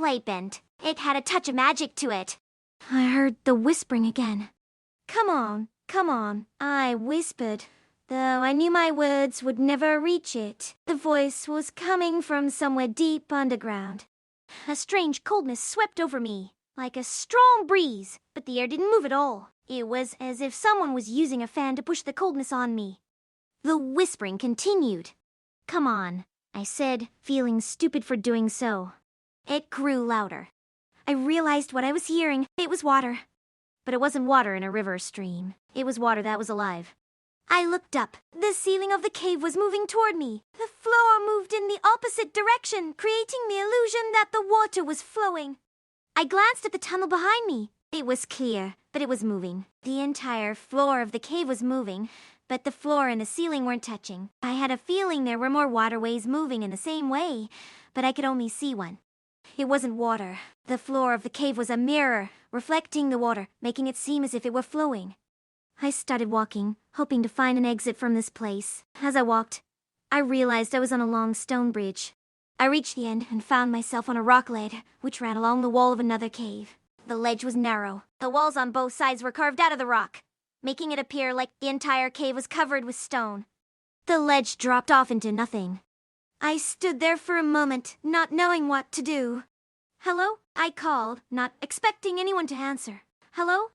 Lightbend. It had a touch of magic to it. I heard the whispering again. Come on, come on, I whispered, though I knew my words would never reach it. The voice was coming from somewhere deep underground. A strange coldness swept over me, like a strong breeze, but the air didn't move at all. It was as if someone was using a fan to push the coldness on me. The whispering continued. Come on, I said, feeling stupid for doing so. It grew louder. I realized what I was hearing. It was water. But it wasn't water in a river or stream. It was water that was alive. I looked up. The ceiling of the cave was moving toward me. The floor moved in the opposite direction, creating the illusion that the water was flowing. I glanced at the tunnel behind me. It was clear, but it was moving. The entire floor of the cave was moving, but the floor and the ceiling weren't touching. I had a feeling there were more waterways moving in the same way, but I could only see one. It wasn't water. The floor of the cave was a mirror, reflecting the water, making it seem as if it were flowing. I started walking, hoping to find an exit from this place. As I walked, I realized I was on a long stone bridge. I reached the end and found myself on a rock ledge, which ran along the wall of another cave. The ledge was narrow. The walls on both sides were carved out of the rock, making it appear like the entire cave was covered with stone. The ledge dropped off into nothing. I stood there for a moment, not knowing what to do. Hello? I called, not expecting anyone to answer. Hello?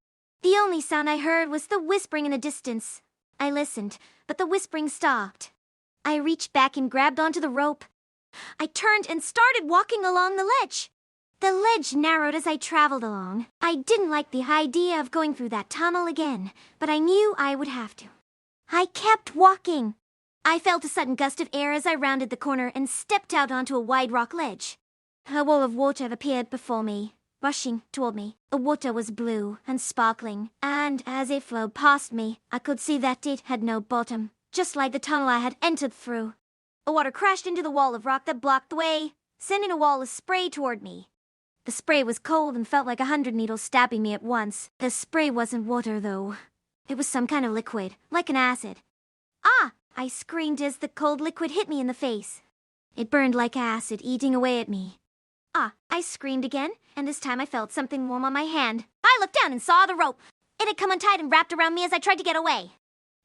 The only sound I heard was the whispering in the distance. I listened, but the whispering stopped. I reached back and grabbed onto the rope. I turned and started walking along the ledge. The ledge narrowed as I traveled along. I didn't like the idea of going through that tunnel again, but I knew I would have to. I kept walking. I felt a sudden gust of air as I rounded the corner and stepped out onto a wide rock ledge. A wall of water appeared before me, rushing toward me. The water was blue and sparkling, and as it flowed past me, I could see that it had no bottom, just like the tunnel I had entered through. The water crashed into the wall of rock that blocked the way, sending a wall of spray toward me. The spray was cold and felt like 100 needles stabbing me at once. The spray wasn't water, though. It was some kind of liquid, like an acid. Ah! I screamed as the cold liquid hit me in the face. It burned like acid, eating away at me. Ah! I screamed again, and this time I felt something warm on my hand. I looked down and saw the rope. It had come untied and wrapped around me as I tried to get away.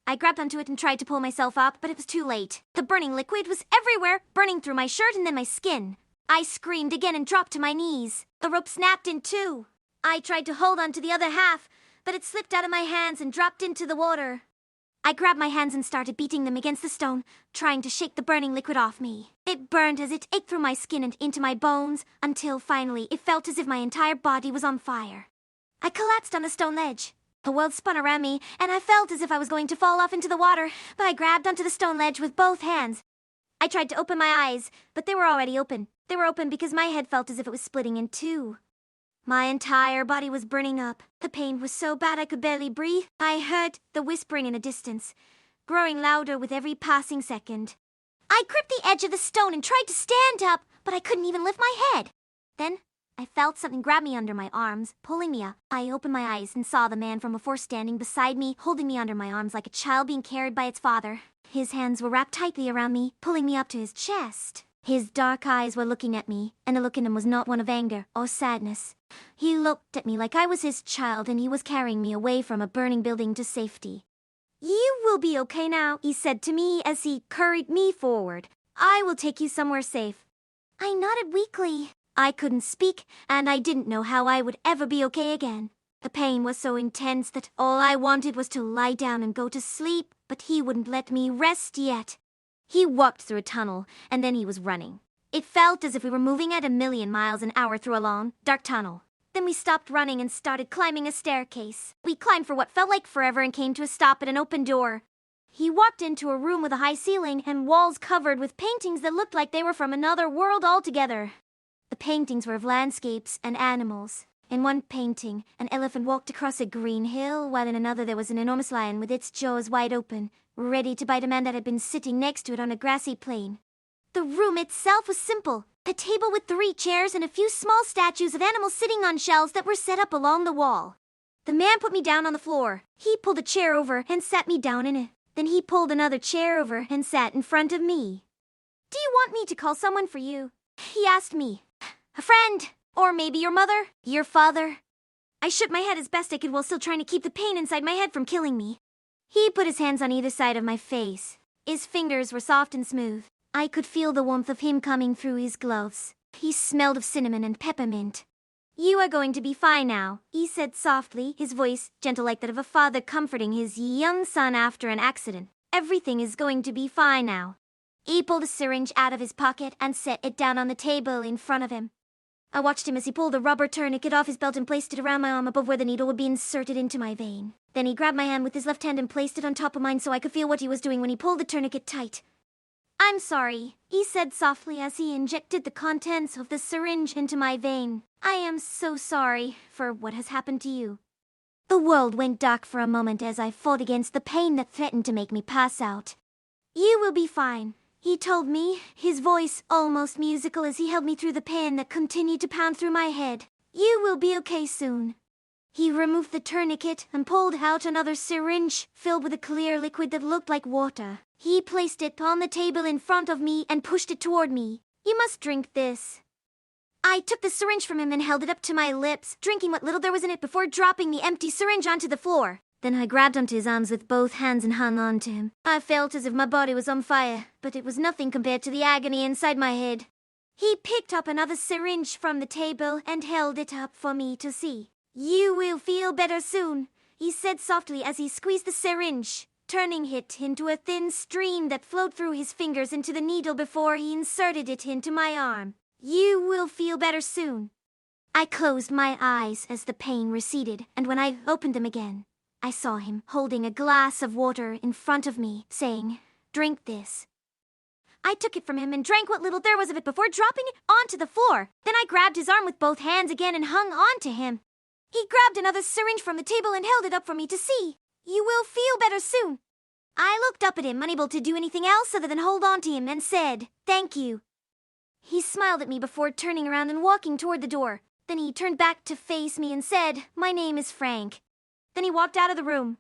I grabbed onto it and tried to pull myself up, but it was too late. The burning liquid was everywhere, burning through my shirt and then my skin. I screamed again and dropped to my knees. The rope snapped in two. I tried to hold on to the other half, but it slipped out of my hands and dropped into the water. I grabbed my hands and started beating them against the stone, trying to shake the burning liquid off me. It burned as it ached through my skin and into my bones, until finally it felt as if my entire body was on fire. I collapsed on the stone ledge. The world spun around me, and I felt as if I was going to fall off into the water, but I grabbed onto the stone ledge with both hands. I tried to open my eyes, but they were already open. They were open because my head felt as if it was splitting in two. My entire body was burning up. The pain was so bad I could barely breathe. I heard the whispering in the distance, growing louder with every passing second. I gripped the edge of the stone and tried to stand up, but I couldn't even lift my head. Then I felt something grab me under my arms, pulling me up. I opened my eyes and saw the man from before standing beside me, holding me under my arms like a child being carried by its father. His hands were wrapped tightly around me, pulling me up to his chest. His dark eyes were looking at me, and the look in them was not one of anger or sadness. He looked at me like I was his child, and he was carrying me away from a burning building to safety. You will be okay now, he said to me as he carried me forward. I will take you somewhere safe. I nodded weakly. I couldn't speak, and I didn't know how I would ever be okay again. The pain was so intense that all I wanted was to lie down and go to sleep, but he wouldn't let me rest yet. He walked through a tunnel, and then he was running. It felt as if we were moving at 1,000,000 miles an hour through a long, dark tunnel. Then we stopped running and started climbing a staircase. We climbed for what felt like forever and came to a stop at an open door. He walked into a room with a high ceiling and walls covered with paintings that looked like they were from another world altogether. The paintings were of landscapes and animals. In one painting, an elephant walked across a green hill, while in another there was an enormous lion with its jaws wide open, ready to bite a man that had been sitting next to it on a grassy plain. The room itself was simple. A table with 3 chairs and a few small statues of animals sitting on shelves that were set up along the wall. The man put me down on the floor. He pulled a chair over and sat me down in it. Then he pulled another chair over and sat in front of me. Do you want me to call someone for you? He asked me. A friend. Or maybe your mother? Your father? I shook my head as best I could while still trying to keep the pain inside my head from killing me. He put his hands on either side of my face. His fingers were soft and smooth. I could feel the warmth of him coming through his gloves. He smelled of cinnamon and peppermint. You are going to be fine now, he said softly, his voice gentle like that of a father comforting his young son after an accident. Everything is going to be fine now. He pulled a syringe out of his pocket and set it down on the table in front of him. I watched him as he pulled a rubber tourniquet off his belt and placed it around my arm above where the needle would be inserted into my vein. Then he grabbed my hand with his left hand and placed it on top of mine so I could feel what he was doing when he pulled the tourniquet tight. I'm sorry, he said softly as he injected the contents of the syringe into my vein. I am so sorry for what has happened to you. The world went dark for a moment as I fought against the pain that threatened to make me pass out. You will be fine, he told me, his voice almost musical as he held me through the pain that continued to pound through my head. You will be okay soon. He removed the tourniquet and pulled out another syringe filled with a clear liquid that looked like water. He placed it on the table in front of me and pushed it toward me. You must drink this. I took the syringe from him and held it up to my lips, drinking what little there was in it before dropping the empty syringe onto the floor. Then I grabbed onto his arms with both hands and hung on to him. I felt as if my body was on fire, but it was nothing compared to the agony inside my head. He picked up another syringe from the table and held it up for me to see. You will feel better soon, he said softly as he squeezed the syringe, turning it into a thin stream that flowed through his fingers into the needle before he inserted it into my arm. You will feel better soon. I closed my eyes as the pain receded, and when I opened them again, I saw him holding a glass of water in front of me, saying, "Drink this." I took it from him and drank what little there was of it before dropping it onto the floor. Then I grabbed his arm with both hands again and hung on to him. He grabbed another syringe from the table and held it up for me to see. You will feel better soon. I looked up at him, unable to do anything else other than hold on to him, and said, "Thank you." He smiled at me before turning around and walking toward the door. Then he turned back to face me and said, "My name is Frank." Then he walked out of the room.